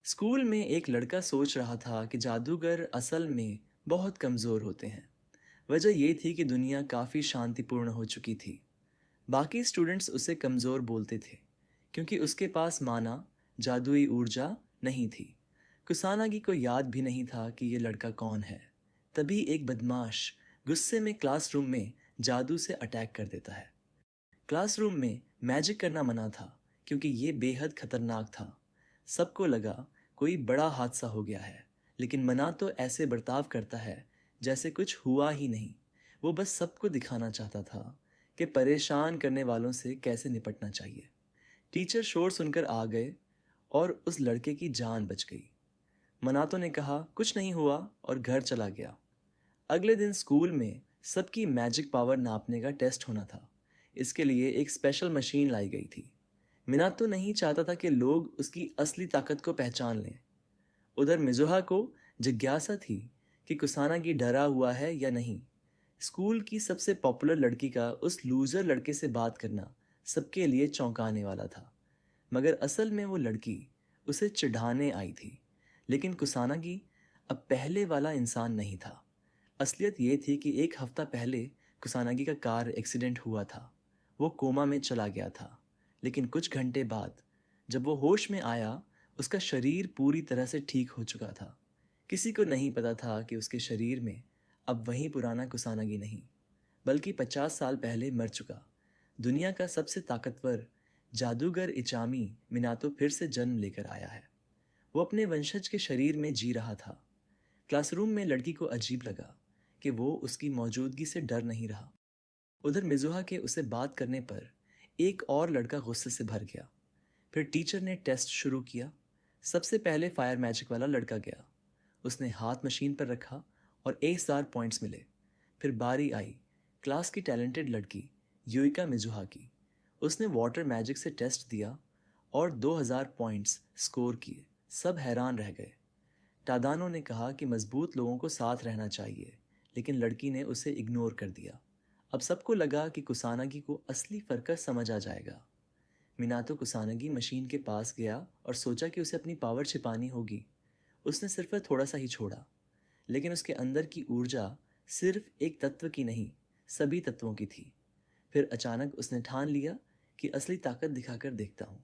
School में एक लड़का सोच रहा था कि जादूगर असल में बहुत कमज़ोर होते हैं। वजह यह थी कि दुनिया काफ़ी शांतिपूर्ण हो चुकी थी। बाकी स्टूडेंट्स उसे कमज़ोर बोलते थे क्योंकि उसके पास माना जादुई ऊर्जा नहीं थी। कुसानागी को याद भी नहीं था कि ये लड़का कौन है। तभी एक बदमाश गुस्से में क्लासरूम में जादू से अटैक कर देता है। क्लासरूम में मैजिक करना मना था क्योंकि ये बेहद खतरनाक था। सबको लगा कोई बड़ा हादसा हो गया है, लेकिन मना तो ऐसे बर्ताव करता है जैसे कुछ हुआ ही नहीं। वो बस सबको दिखाना चाहता था कि परेशान करने वालों से कैसे निपटना चाहिए। टीचर शोर सुनकर आ गए और उस लड़के की जान बच गई। मनातो ने कहा कुछ नहीं हुआ और घर चला गया। अगले दिन स्कूल में सबकी मैजिक पावर नापने का टेस्ट होना था। इसके लिए एक स्पेशल मशीन लाई गई थी। मिनातो नहीं चाहता था कि लोग उसकी असली ताकत को पहचान लें। उधर मिजुहा को जिज्ञासा थी कि कुसानागी डरा हुआ है या नहीं। स्कूल की सबसे पॉपुलर लड़की का उस लूजर लड़के से बात करना सबके लिए चौंकाने वाला था। मगर असल में वो लड़की उसे चिढ़ाने आई थी। लेकिन कुसानागी अब पहले वाला इंसान नहीं था। असलियत ये थी कि एक हफ्ता पहले कुसानागी का कार एक्सीडेंट हुआ था। वो कोमा में चला गया था। लेकिन कुछ घंटे बाद जब वो होश में आया, उसका शरीर पूरी तरह से ठीक हो चुका था। किसी को नहीं पता था कि उसके शरीर में अब वही पुराना कुसानागी नहीं, बल्कि 50 साल पहले मर चुका दुनिया का सबसे ताकतवर जादूगर इचामी मिनातो फिर से जन्म लेकर आया है। वो अपने वंशज के शरीर में जी रहा था। क्लासरूम में लड़की को अजीब लगा कि वो उसकी मौजूदगी से डर नहीं रहा। उधर मिजुहा के उसे बात करने पर एक और लड़का गुस्से से भर गया। फिर टीचर ने टेस्ट शुरू किया। सबसे पहले फायर मैजिक वाला लड़का गया। उसने हाथ मशीन पर रखा और 1,000 पॉइंट्स मिले। फिर बारी आई क्लास की टैलेंटेड लड़की युइका मिजुहा की। उसने वाटर मैजिक से टेस्ट दिया और 2,000 पॉइंट्स स्कोर किए। सब हैरान रह गए। टादानो ने कहा कि मजबूत लोगों को साथ रहना चाहिए, लेकिन लड़की ने उसे इग्नोर कर दिया। अब सबको लगा कि कुसानागी को असली फर्क समझ आ जाएगा। मिनातो कुसानागी मशीन के पास गया और सोचा कि उसे अपनी पावर छिपानी होगी। उसने सिर्फ थोड़ा सा ही छोड़ा, लेकिन उसके अंदर की ऊर्जा सिर्फ एक तत्व की नहीं, सभी तत्वों की थी। फिर अचानक उसने ठान लिया कि असली ताकत दिखाकर देखता हूँ।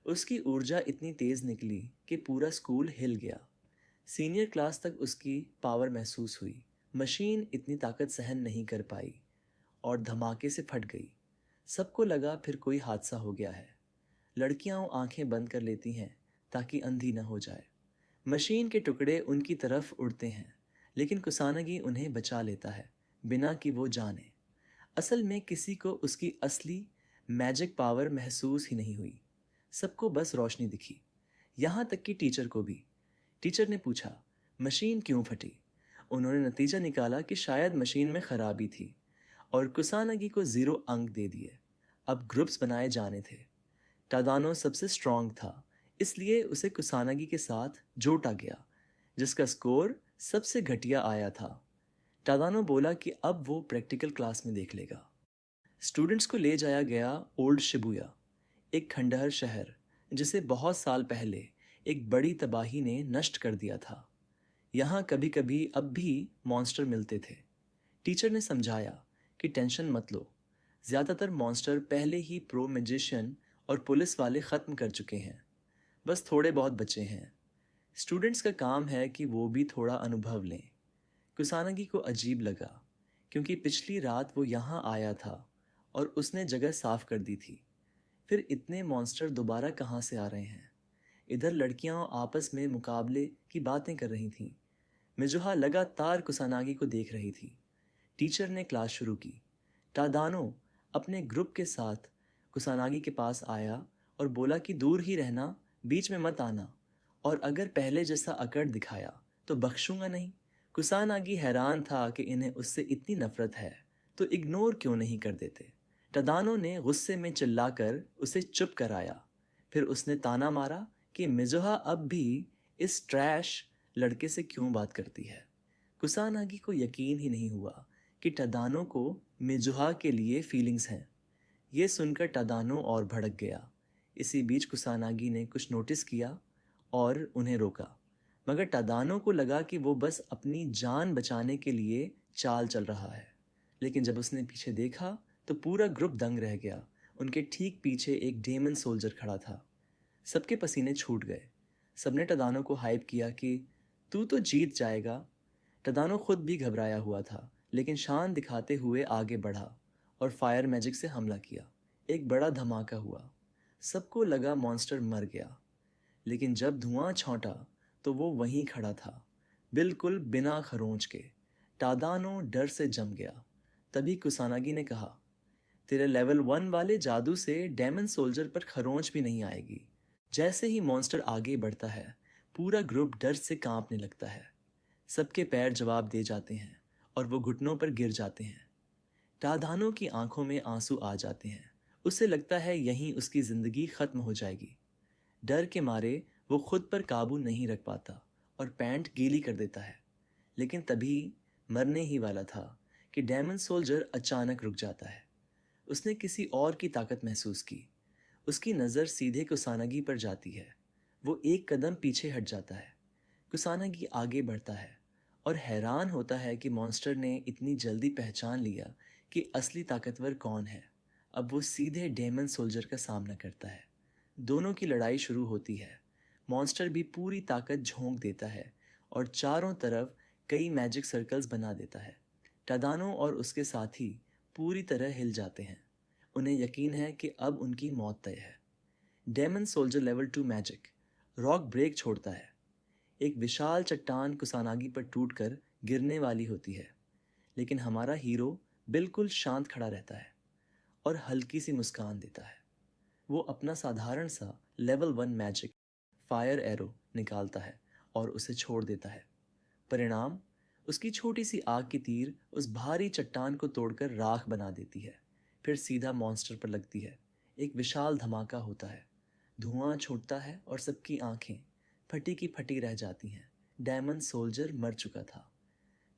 उसकी ऊर्जा इतनी तेज निकली कि पूरा स्कूल हिल गया। सीनियर क्लास तक उसकी पावर महसूस हुई। मशीन इतनी ताकत सहन नहीं कर पाई और धमाके से फट गई। सबको लगा फिर कोई हादसा हो गया है। लड़कियां आंखें बंद कर लेती हैं ताकि अंधी न हो जाए। मशीन के टुकड़े उनकी तरफ उड़ते हैं, लेकिन कुसानगी उन्हें बचा लेता है बिना कि वो जाने। असल में किसी को उसकी असली मैजिक पावर महसूस ही नहीं हुई। सबको बस रोशनी दिखी, यहाँ तक कि टीचर को भी। टीचर ने पूछा मशीन क्यों फटी। उन्होंने नतीजा निकाला कि शायद मशीन में खराबी थी और कुसानगी को 0 अंक दे दिए। अब ग्रुप्स बनाए जाने थे। टादानो सबसे स्ट्रांग था, इसलिए उसे कुसानगी के साथ जोड़ा गया, जिसका स्कोर सबसे घटिया आया था। टादानो बोला कि अब वो प्रैक्टिकल क्लास में देख लेगा। स्टूडेंट्स को ले जाया गया ओल्ड शिबुया, एक खंडहर शहर जिसे बहुत साल पहले एक बड़ी तबाही ने नष्ट कर दिया था। यहाँ कभी कभी अब भी मॉन्स्टर मिलते थे। टीचर ने समझाया कि टेंशन मत लो, ज़्यादातर मॉन्स्टर पहले ही प्रो मैजिशियन और पुलिस वाले ख़त्म कर चुके हैं, बस थोड़े बहुत बचे हैं। स्टूडेंट्स का काम है कि वो भी थोड़ा अनुभव लें। कुसानगी को अजीब लगा क्योंकि पिछली रात वो यहाँ आया था और उसने जगह साफ कर दी थी। फिर इतने मॉन्स्टर दोबारा कहाँ से आ रहे हैं। इधर लड़कियां आपस में मुकाबले की बातें कर रही थीं। मिजुहा लगातार कुसानागी को देख रही थी। टीचर ने क्लास शुरू की। टादानो अपने ग्रुप के साथ कुसानागी के पास आया और बोला कि दूर ही रहना, बीच में मत आना, और अगर पहले जैसा अकड़ दिखाया तो बख्शूंगा नहीं। कुसानागी हैरान था कि इन्हें उससे इतनी नफरत है तो इग्नोर क्यों नहीं कर देते। टादानो ने गुस्से में चिल्लाकर उसे चुप कराया। फिर उसने ताना मारा कि मिजुहा अब भी इस ट्रैश लड़के से क्यों बात करती है। कुसानागी को यकीन ही नहीं हुआ कि टादानो को मिजुहा के लिए फीलिंग्स हैं। ये सुनकर टादानो और भड़क गया। इसी बीच कुसानागी ने कुछ नोटिस किया और उन्हें रोका, मगर टादानो को लगा कि वो बस अपनी जान बचाने के लिए चाल चल रहा है। लेकिन जब उसने पीछे देखा तो पूरा ग्रुप दंग रह गया। उनके ठीक पीछे एक डेमन सोल्जर खड़ा था। सबके पसीने छूट गए। सबने टादानो को हाइप किया कि तू तो जीत जाएगा। टादानो खुद भी घबराया हुआ था, लेकिन शान दिखाते हुए आगे बढ़ा और फायर मैजिक से हमला किया। एक बड़ा धमाका हुआ। सबको लगा मॉन्स्टर मर गया, लेकिन जब धुआं छौंटा तो वो वहीं खड़ा था, बिल्कुल बिना खरोंच के। टादानो डर से जम गया। तभी कुसानागी ने कहा, तेरे लेवल 1 वाले जादू से डेमन सोल्जर पर खरोंच भी नहीं आएगी। जैसे ही मॉन्स्टर आगे बढ़ता है, पूरा ग्रुप डर से कांपने लगता है। सबके पैर जवाब दे जाते हैं और वो घुटनों पर गिर जाते हैं। टादानो की आंखों में आंसू आ जाते हैं। उसे लगता है यहीं उसकी जिंदगी खत्म हो जाएगी। डर के मारे वो खुद पर काबू नहीं रख पाता और पैंट गीली कर देता है। लेकिन तभी मरने ही वाला था कि डेमन सोल्जर अचानक रुक जाता है। उसने किसी और की ताकत महसूस की। उसकी नज़र सीधे कुसानागी पर जाती है। वो एक कदम पीछे हट जाता है। कुसानागी आगे बढ़ता है और हैरान होता है कि मॉन्स्टर ने इतनी जल्दी पहचान लिया कि असली ताकतवर कौन है। अब वो सीधे डेमन सोल्जर का सामना करता है। दोनों की लड़ाई शुरू होती है। मॉन्स्टर भी पूरी ताकत झोंक देता है और चारों तरफ कई मैजिक सर्कल्स बना देता है। टादानो और उसके साथी पूरी तरह हिल जाते हैं। उन्हें यकीन है कि अब उनकी मौत तय है। Demon soldier level 2 magic rock break छोड़ता है। एक विशाल चट्टान कुसानागी पर टूटकर गिरने वाली होती है, लेकिन हमारा हीरो बिल्कुल शांत खड़ा रहता है और हल्की सी मुस्कान देता है। वो अपना साधारण सा लेवल 1 मैजिक फायर एरो निकालता है और उसे छोड़ देता है। परिणाम, उसकी छोटी सी आग की तीर उस भारी चट्टान को तोड़कर राख बना देती है, फिर सीधा मॉन्स्टर पर लगती है। एक विशाल धमाका होता है। धुआं छूटता है और सबकी आंखें फटी की फटी रह जाती हैं। डायमंड सोल्जर मर चुका था।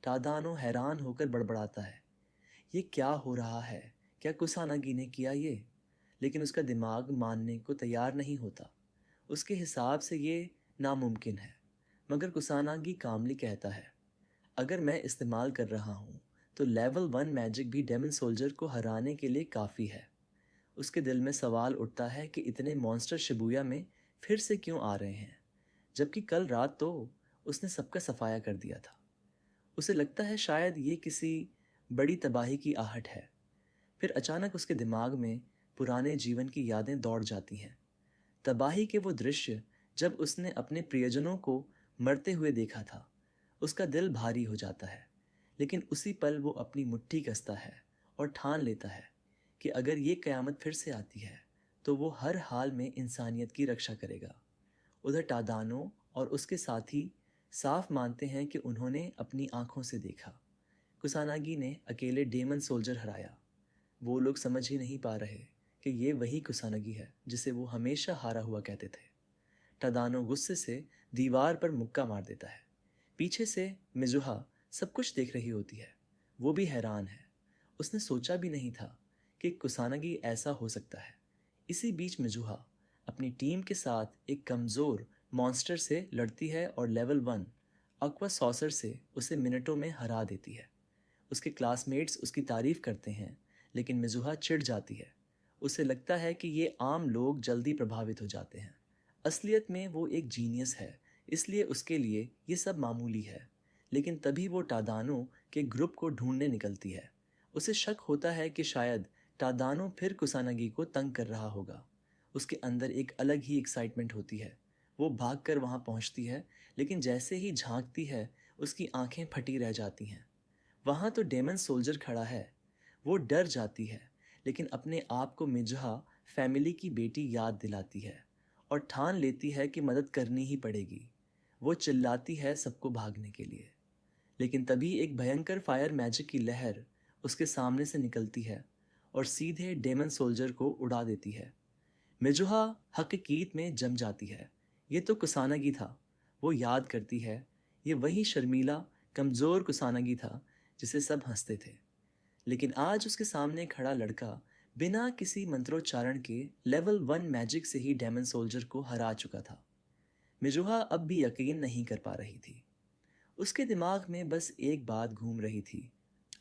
टादानो हैरान होकर बड़बड़ाता है, ये क्या हो रहा है? क्या कुसानागी ने किया ये? लेकिन उसका दिमाग मानने को तैयार नहीं होता। उसके हिसाब से ये नामुमकिन है। मगर कुसानागी कामली कहता है, अगर मैं इस्तेमाल कर रहा हूँ तो लेवल 1 मैजिक भी डेमन सोल्जर को हराने के लिए काफ़ी है। उसके दिल में सवाल उठता है कि इतने मॉन्स्टर शिबुया में फिर से क्यों आ रहे हैं, जबकि कल रात तो उसने सबका सफाया कर दिया था। उसे लगता है शायद ये किसी बड़ी तबाही की आहट है। फिर अचानक उसके दिमाग में पुराने जीवन की यादें दौड़ जाती हैं। तबाही के वो दृश्य जब उसने अपने प्रियजनों को मरते हुए देखा था। उसका दिल भारी हो जाता है, लेकिन उसी पल वो अपनी मुट्ठी कसता है और ठान लेता है कि अगर ये कयामत फिर से आती है तो वो हर हाल में इंसानियत की रक्षा करेगा। उधर टादानो और उसके साथी साफ मानते हैं कि उन्होंने अपनी आंखों से देखा। कुसानागी ने अकेले डेमन सोल्जर हराया। वो लोग समझ ही नहीं पा रहे कि ये वही कुसानागी है जिसे वो हमेशा हारा हुआ कहते थे। टादानो गुस्से से दीवार पर मुक्का मार देता है। पीछे से मिजुहा सब कुछ देख रही होती है। वो भी हैरान है। उसने सोचा भी नहीं था कि कुसानागी ऐसा हो सकता है। इसी बीच मिजुहा अपनी टीम के साथ एक कमज़ोर मॉन्स्टर से लड़ती है और लेवल 1 अक्वा सॉसर से उसे मिनटों में हरा देती है। उसके क्लासमेट्स उसकी तारीफ करते हैं, लेकिन मिजुहा चिढ़ जाती है। उसे लगता है कि ये आम लोग जल्दी प्रभावित हो जाते हैं। असलियत में वो एक जीनियस है, इसलिए उसके लिए ये सब मामूली है। लेकिन तभी वो टादानो के ग्रुप को ढूंढने निकलती है। उसे शक होता है कि शायद टादानो फिर कुसानागी को तंग कर रहा होगा। उसके अंदर एक अलग ही एक्साइटमेंट होती है। वो भागकर वहाँ पहुँचती है, लेकिन जैसे ही झांकती है उसकी आंखें फटी रह जाती हैं। वहाँ तो डेमन सोल्जर खड़ा है। वो डर जाती है, लेकिन अपने आप को मिजुहा फैमिली की बेटी याद दिलाती है और ठान लेती है कि मदद करनी ही पड़ेगी। वो चिल्लाती है सबको भागने के लिए, लेकिन तभी एक भयंकर फायर मैजिक की लहर उसके सामने से निकलती है और सीधे डेमन सोल्जर को उड़ा देती है। मिजुहा हकीकीत में जम जाती है। ये तो कुसानागी था। वो याद करती है, ये वही शर्मीला कमज़ोर कुसानागी था जिसे सब हंसते थे। लेकिन आज उसके सामने खड़ा लड़का बिना किसी मंत्रोच्चारण के लेवल 1 मैजिक से ही डेमन सोल्जर को हरा चुका था। मिजुहा अब भी यकीन नहीं कर पा रही थी। उसके दिमाग में बस एक बात घूम रही थी,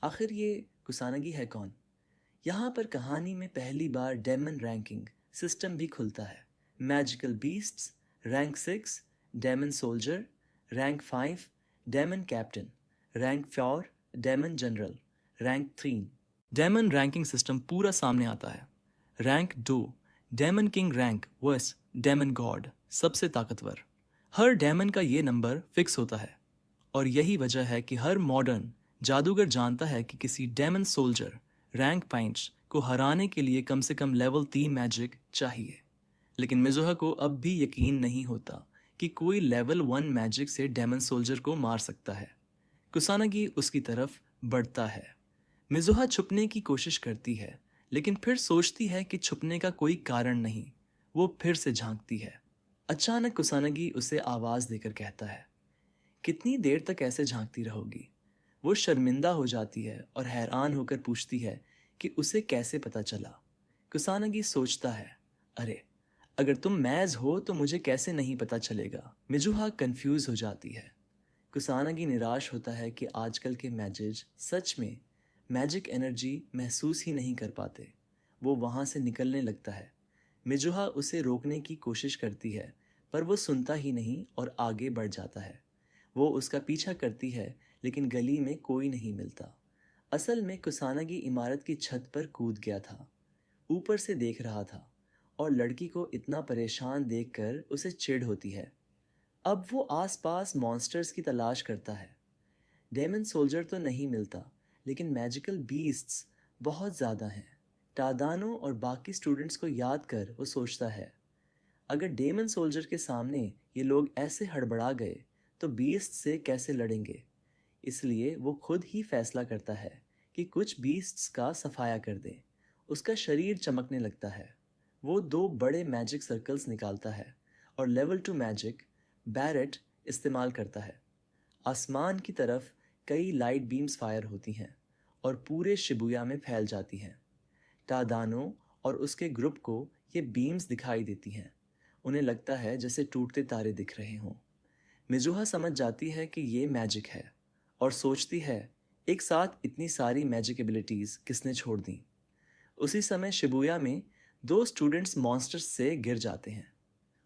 आखिर ये कुसानगी है कौन? यहाँ पर कहानी में पहली बार डेमन रैंकिंग सिस्टम भी खुलता है। Magical beasts, rank 6 demon soldier, rank 5 demon captain, rank 4 demon general, rank 3 demon ranking system पूरा सामने आता है। Rank 2 demon king rank verse demon god, सबसे ताकतवर। हर डेमन का ये नंबर फिक्स होता है और यही वजह है कि हर मॉडर्न जादूगर जानता है कि किसी डेमन सोल्जर रैंक पॉइंट्स को हराने के लिए कम से कम लेवल 3 मैजिक चाहिए। लेकिन मिजुहा को अब भी यकीन नहीं होता कि कोई लेवल 1 मैजिक से डेमन सोल्जर को मार सकता है। कुसानगी उसकी तरफ बढ़ता है। मिजुहा छुपने की कोशिश करती है, लेकिन फिर सोचती है कि छुपने का कोई कारण नहीं। वो फिर से झांकती है। अचानक कुसानगी उसे आवाज़ देकर कहता है, कितनी देर तक ऐसे झांकती रहोगी? वो शर्मिंदा हो जाती है और हैरान होकर पूछती है कि उसे कैसे पता चला। कुसानगी सोचता है, अरे अगर तुम मैज हो तो मुझे कैसे नहीं पता चलेगा? मिजुहा कंफ्यूज हो जाती है। कुसानगी निराश होता है कि आजकल के मैजेज सच में मैजिक एनर्जी महसूस ही नहीं कर पाते। वो वहाँ से निकलने लगता है। मिजुहा उसे रोकने की कोशिश करती है, पर वो सुनता ही नहीं और आगे बढ़ जाता है। वो उसका पीछा करती है, लेकिन गली में कोई नहीं मिलता। असल में कुसानगी इमारत की छत पर कूद गया था। ऊपर से देख रहा था और लड़की को इतना परेशान देखकर उसे चिढ़ होती है। अब वो आसपास मॉन्स्टर्स की तलाश करता है। डेमन सोल्जर तो नहीं मिलता, लेकिन मैजिकल बीस्ट्स बहुत ज़्यादा हैं। टादानो और बाकी स्टूडेंट्स को याद कर वो सोचता है, अगर डेमन सोल्जर के सामने ये लोग ऐसे हड़बड़ा गए तो बीस्ट से कैसे लड़ेंगे? इसलिए वो खुद ही फैसला करता है कि कुछ बीस्ट्स का सफाया कर दे। उसका शरीर चमकने लगता है। वो 2 बड़े मैजिक सर्कल्स निकालता है और लेवल 2 मैजिक बैरेट इस्तेमाल करता है। आसमान की तरफ कई लाइट बीम्स फायर होती हैं और पूरे शिबुया में फैल जाती हैं। टादानो और उसके ग्रुप को ये बीम्स दिखाई देती हैं। उन्हें लगता है जैसे टूटते तारे दिख रहे हों। मिजुहा समझ जाती है कि ये मैजिक है और सोचती है, एक साथ इतनी सारी मैजिक एबिलिटीज़ किसने छोड़ दी? उसी समय शिबुया में 2 स्टूडेंट्स मॉन्स्टर्स से गिर जाते हैं।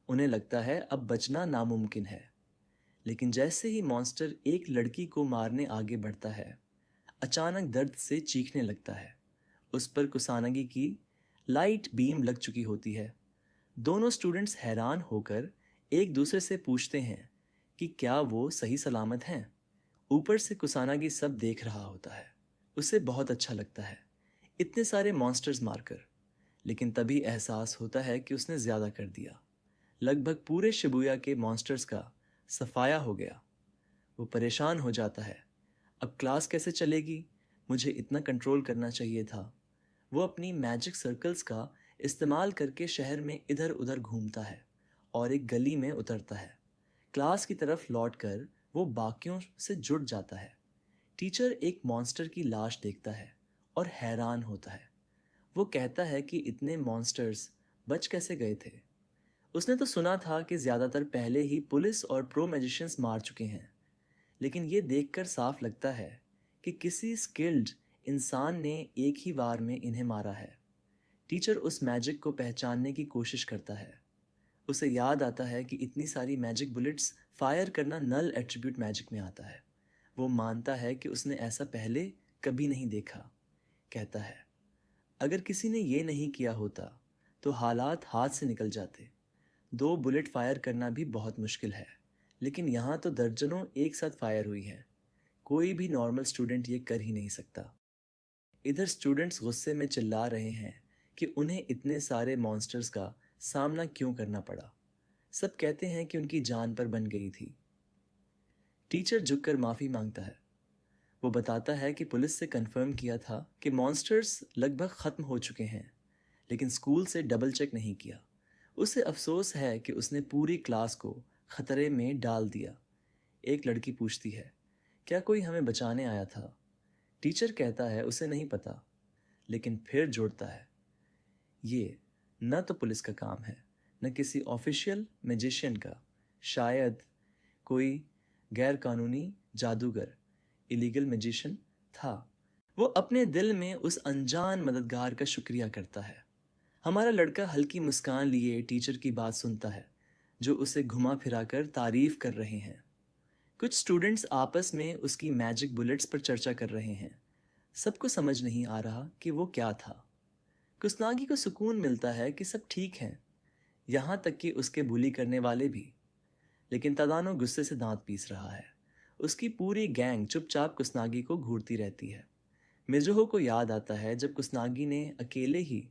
उन्हें लगता है अब बचना नामुमकिन है। लेकिन जैसे ही मॉन्स्टर एक लड़की को मारने आगे बढ़ता है, अचानक दर्द से चीखने लगता है। उस पर कुसानगी की लाइट बीम लग चुकी होती है। दोनों स्टूडेंट्स हैरान होकर एक दूसरे से पूछते हैं कि क्या वो सही सलामत हैं। ऊपर से कुसानागी सब देख रहा होता है। उसे बहुत अच्छा लगता है इतने सारे मॉन्स्टर्स मारकर, लेकिन तभी एहसास होता है कि उसने ज़्यादा कर दिया। लगभग पूरे शिबुया के मॉन्स्टर्स का सफाया हो गया। वो परेशान हो जाता है, अब क्लास कैसे चलेगी? मुझे इतना कंट्रोल करना चाहिए था। वो अपनी मैजिक सर्कल्स का इस्तेमाल करके शहर में इधर उधर घूमता है और एक गली में उतरता है। क्लास की तरफ लौटकर वो बाकियों से जुड़ जाता है। टीचर एक मॉन्स्टर की लाश देखता है और हैरान होता है। वो कहता है कि इतने मॉन्स्टर्स बच कैसे गए थे? उसने तो सुना था कि ज़्यादातर पहले ही पुलिस और प्रो मैजिशियंस मार चुके हैं, लेकिन ये देखकर साफ लगता है कि किसी स्किल्ड इंसान ने एक ही वार में इन्हें मारा है। टीचर उस मैजिक को पहचानने की कोशिश करता है। उसे याद आता है कि इतनी सारी मैजिक बुलेट्स फायर करना नल एट्रीब्यूट मैजिक में आता है। वो मानता है कि उसने ऐसा पहले कभी नहीं देखा। कहता है, अगर किसी ने ये नहीं किया होता तो हालात हाथ से निकल जाते। 2 बुलेट फायर करना भी बहुत मुश्किल है, लेकिन यहाँ तो दर्जनों एक साथ फायर हुई हैं। कोई भी नॉर्मल स्टूडेंट ये कर ही नहीं सकता। इधर स्टूडेंट्स गुस्से में चिल्ला रहे हैं कि उन्हें इतने सारे मॉन्स्टर्स का सामना क्यों करना पड़ा। सब कहते हैं कि उनकी जान पर बन गई थी। टीचर झुककर माफ़ी मांगता है। वो बताता है कि पुलिस से कंफर्म किया था कि मॉन्स्टर्स लगभग ख़त्म हो चुके हैं, लेकिन स्कूल से डबल चेक नहीं किया। उसे अफसोस है कि उसने पूरी क्लास को खतरे में डाल दिया। एक लड़की पूछती है, क्या कोई हमें बचाने आया था? टीचर कहता है उसे नहीं पता, लेकिन फिर जोड़ता है, ये न तो पुलिस का काम है, न किसी ऑफिशियल मैजिशियन का। शायद कोई गैर कानूनी जादूगर, इलीगल मैजिशियन था। वो अपने दिल में उस अनजान मददगार का शुक्रिया करता है। हमारा लड़का हल्की मुस्कान लिए टीचर की बात सुनता है, जो उसे घुमा फिरा कर तारीफ कर रहे हैं। कुछ स्टूडेंट्स आपस में उसकी मैजिक बुलेट्स पर चर्चा कर रहे हैं। सबको समझ नहीं आ रहा कि वो क्या था। कुसनागी को सुकून मिलता है कि सब ठीक है, यहाँ तक कि उसके बुली करने वाले भी। लेकिन तदानो गुस्से से दांत पीस रहा है। उसकी पूरी गैंग चुपचाप कुसनागी को घूरती रहती है। मिजुहो को याद आता है जब कुसनागी ने अकेले ही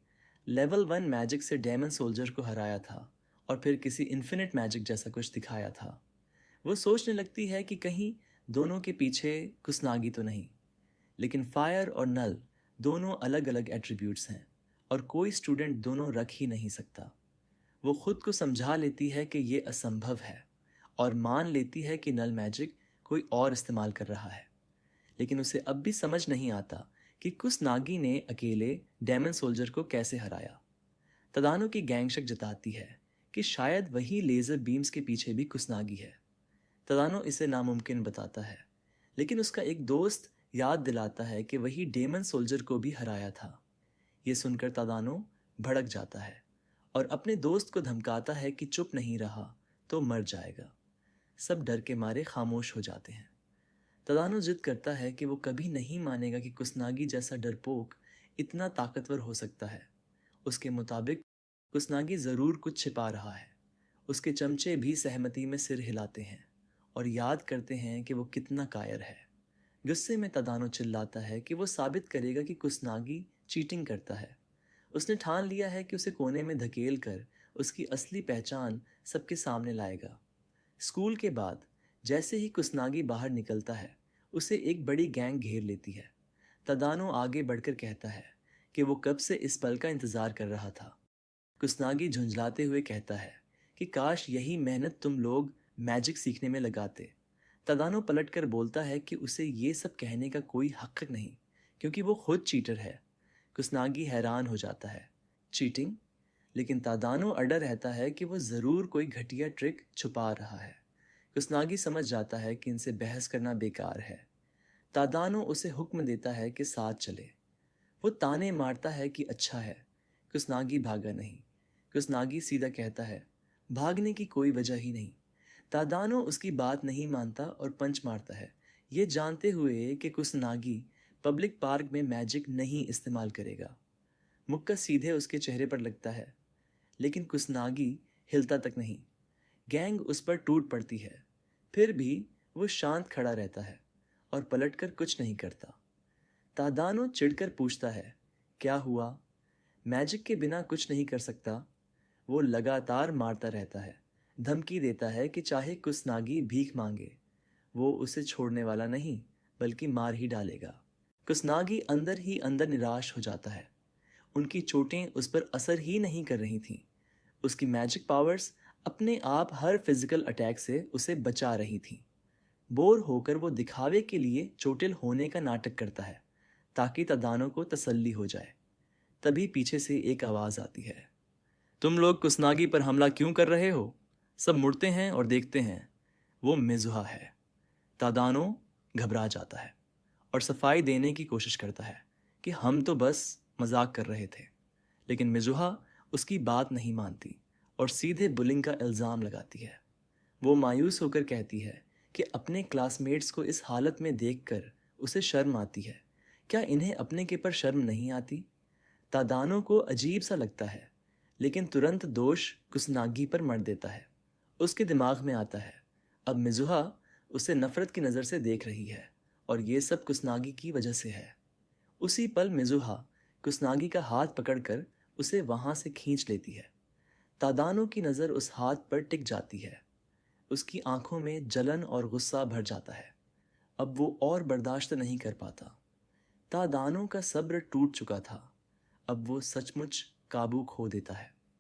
लेवल 1 मैजिक से डेमन सोल्जर को हराया था और फिर किसी इन्फिनिट मैजिक जैसा कुछ दिखाया था। वो सोचने लगती है कि कहीं दोनों के पीछे कुसनागी तो नहीं। लेकिन फायर और नल दोनों अलग अलग एट्रीब्यूट्स हैं और कोई स्टूडेंट दोनों रख ही नहीं सकता। वो खुद को समझा लेती है कि ये असंभव है और मान लेती है कि नल मैजिक कोई और इस्तेमाल कर रहा है। लेकिन उसे अब भी समझ नहीं आता कि कुसनागी ने अकेले डेमन सोल्जर को कैसे हराया। तदानो की गैंग शक जताती है कि शायद वही लेज़र बीम्स के पीछे भी कुसनागी है। तदानो इसे नामुमकिन बताता है, लेकिन उसका एक दोस्त याद दिलाता है कि वही डेमन सोल्जर को भी हराया था। ये सुनकर तदानो भड़क जाता है और अपने दोस्त को धमकाता है कि चुप नहीं रहा तो मर जाएगा। सब डर के मारे खामोश हो जाते हैं। तदानो जिद करता है कि वो कभी नहीं मानेगा कि कुसनागी जैसा डरपोक इतना ताकतवर हो सकता है। उसके मुताबिक कुसनागी ज़रूर कुछ छिपा रहा है। उसके चमचे भी सहमति में सिर हिलाते हैं और याद करते हैं कि वो कितना कायर है। गुस्से में तदानो चिल्लाता है कि वो साबित करेगा कि कुसनागी चीटिंग करता है। उसने ठान लिया है कि उसे कोने में धकेल कर उसकी असली पहचान सबके सामने लाएगा। स्कूल के बाद जैसे ही कुसनागी बाहर निकलता है, उसे एक बड़ी गैंग घेर लेती है। तदानो आगे बढ़कर कहता है कि वो कब से इस पल का इंतज़ार कर रहा था। कुसनागी झुंझलाते हुए कहता है कि काश यही मेहनत तुम लोग मैजिक सीखने में लगाते। तदानो पलटकर बोलता है कि उसे ये सब कहने का कोई हक नहीं, क्योंकि वो खुद चीटर है। कुसनागी हैरान हो जाता है। चीटिंग? लेकिन तादानो अड़ा रहता है कि वो ज़रूर कोई घटिया ट्रिक छुपा रहा है। कुसनागी समझ जाता है कि इनसे बहस करना बेकार है। तादानो उसे हुक्म देता है कि साथ चले। वो ताने मारता है कि अच्छा है, कुसनागी भागा नहीं। कुसनागी सीधा कहता है, भागने की कोई वजह ही नहीं। तादानो उसकी बात नहीं मानता और पंच मारता है, ये जानते हुए कि कुसनागी पब्लिक पार्क में मैजिक नहीं इस्तेमाल करेगा। मुक्का सीधे उसके चेहरे पर लगता है, लेकिन कुसनागी हिलता तक नहीं। गैंग उस पर टूट पड़ती है, फिर भी वो शांत खड़ा रहता है और पलटकर कुछ नहीं करता। तादानो चिढ़कर पूछता है, क्या हुआ? मैजिक के बिना कुछ नहीं कर सकता? वो लगातार मारता रहता है, धमकी देता है कि चाहे कुसनागी भीख मांगे, वो उसे छोड़ने वाला नहीं, बल्कि मार ही डालेगा। कुसनागी अंदर ही अंदर निराश हो जाता है। उनकी चोटें उस पर असर ही नहीं कर रही थीं। उसकी मैजिक पावर्स अपने आप हर फिजिकल अटैक से उसे बचा रही थीं। बोर होकर वो दिखावे के लिए चोटिल होने का नाटक करता है, ताकि तदानो को तसल्ली हो जाए। तभी पीछे से एक आवाज़ आती है, तुम लोग कुसनागी पर हमला क्यों कर रहे हो? सब मुड़ते हैं और देखते हैं। वो मिजुहा है। तादानो घबरा जाता है और सफाई देने की कोशिश करता है कि हम तो बस मजाक कर रहे थे। लेकिन मिजुहा उसकी बात नहीं मानती और सीधे बुलिंग का इल्ज़ाम लगाती है। वो मायूस होकर कहती है कि अपने क्लासमेट्स को इस हालत में देखकर उसे शर्म आती है। क्या इन्हें अपने के पर शर्म नहीं आती? तादानो को अजीब सा लगता है, लेकिन तुरंत दोष कुसनागी पर मढ़ देता है। उसके दिमाग में आता है, अब मिजुहा उसे नफरत की नज़र से देख रही है और ये सब कुसनागी की वजह से है। उसी पल मिजुहा कुसनागी का हाथ पकड़कर उसे वहां से खींच लेती है। तादानो की नज़र उस हाथ पर टिक जाती है। उसकी आंखों में जलन और गुस्सा भर जाता है। अब वो और बर्दाश्त नहीं कर पाता। तादानो का सब्र टूट चुका था। अब वो सचमुच काबू खो देता है।